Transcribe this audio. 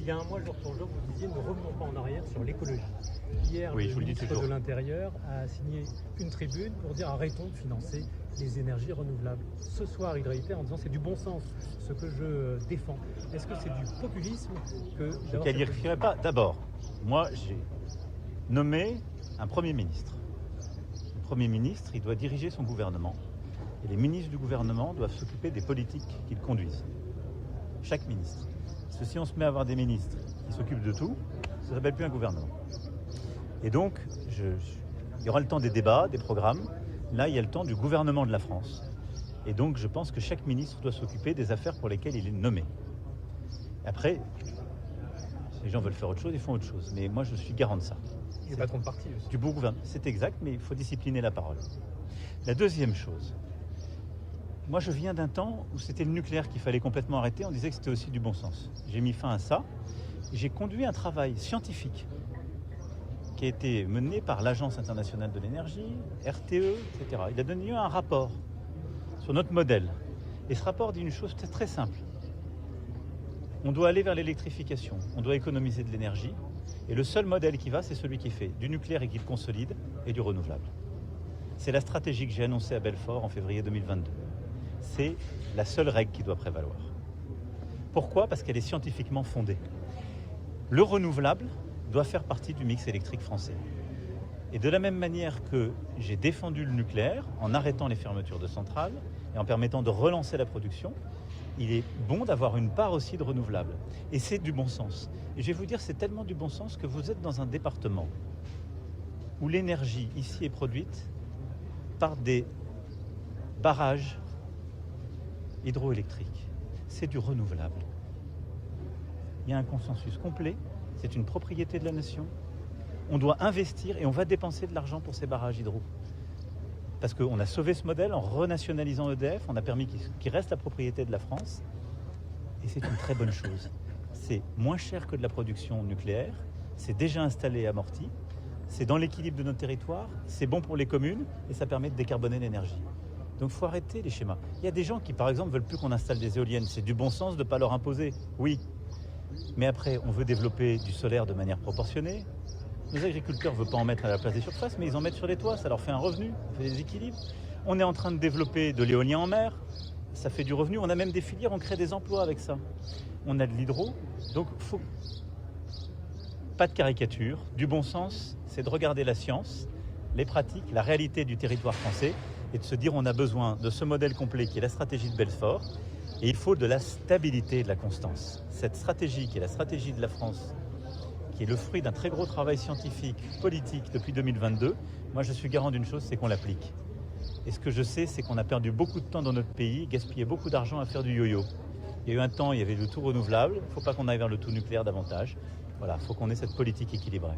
il y a un mois, jour pour jour, vous disiez ne revenons pas en arrière sur l'écologie. Hier, oui, le ministre de l'Intérieur a signé une tribune pour dire arrêtons de financer les énergies renouvelables. Ce soir, il réitère en disant c'est du bon sens, ce que je défends. Est-ce que c'est du populisme que... Je ne qualifierais pas. D'abord, moi, j'ai nommé un Premier ministre. Le Premier ministre, il doit diriger son gouvernement. Et les ministres du gouvernement doivent s'occuper des politiques qu'ils conduisent. Chaque ministre. Parce que si on se met à avoir des ministres qui s'occupent de tout, ça ne s'appelle plus un gouvernement. Et donc, il y aura le temps des débats, des programmes. Là, il y a le temps du gouvernement de la France. Et donc, je pense que chaque ministre doit s'occuper des affaires pour lesquelles il est nommé. Après, si les gens veulent faire autre chose, ils font autre chose. Mais moi, je suis garant de ça. Il est patron de parti aussi. Du beau gouvernement. C'est exact, mais il faut discipliner la parole. La deuxième chose, moi, je viens d'un temps où c'était le nucléaire qu'il fallait complètement arrêter. On disait que c'était aussi du bon sens. J'ai mis fin à ça. J'ai conduit un travail scientifique qui a été mené par l'Agence internationale de l'énergie, RTE, etc. Il a donné lieu à un rapport sur notre modèle. Et ce rapport dit une chose très simple. On doit aller vers l'électrification, on doit économiser de l'énergie. Et le seul modèle qui va, c'est celui qui fait du nucléaire et qui le consolide, et du renouvelable. C'est la stratégie que j'ai annoncée à Belfort en février 2022. C'est la seule règle qui doit prévaloir. Pourquoi ? Parce qu'elle est scientifiquement fondée. Le renouvelable doit faire partie du mix électrique français. Et de la même manière que j'ai défendu le nucléaire en arrêtant les fermetures de centrales et en permettant de relancer la production, il est bon d'avoir une part aussi de renouvelable. Et c'est du bon sens. Et je vais vous dire, c'est tellement du bon sens que vous êtes dans un département où l'énergie ici est produite par des barrages hydroélectriques. C'est du renouvelable. Il y a un consensus complet. C'est une propriété de la nation. On doit investir et on va dépenser de l'argent pour ces barrages hydro. Parce qu'on a sauvé ce modèle en renationalisant EDF, on a permis qu'il reste la propriété de la France. Et c'est une très bonne chose. C'est moins cher que de la production nucléaire, c'est déjà installé et amorti, c'est dans l'équilibre de notre territoire, c'est bon pour les communes et ça permet de décarboner l'énergie. Donc il faut arrêter les schémas. Il y a des gens qui, par exemple, veulent plus qu'on installe des éoliennes. C'est du bon sens de ne pas leur imposer, oui. Mais après, on veut développer du solaire de manière proportionnée. Nos agriculteurs ne veulent pas en mettre à la place des surfaces, mais ils en mettent sur les toits, ça leur fait un revenu, ça fait des équilibres. On est en train de développer de l'éolien en mer, ça fait du revenu. On a même des filières, on crée des emplois avec ça. On a de l'hydro, donc faut pas de caricature. Du bon sens, c'est de regarder la science, les pratiques, la réalité du territoire français et de se dire on a besoin de ce modèle complet qui est la stratégie de Belfort. Et il faut de la stabilité et de la constance. Cette stratégie qui est la stratégie de la France, qui est le fruit d'un très gros travail scientifique, politique depuis 2022, moi je suis garant d'une chose, c'est qu'on l'applique. Et ce que je sais, c'est qu'on a perdu beaucoup de temps dans notre pays, gaspillé beaucoup d'argent à faire du yo-yo. Il y a eu un temps, il y avait le tout renouvelable, il ne faut pas qu'on aille vers le tout nucléaire davantage. Voilà, il faut qu'on ait cette politique équilibrée.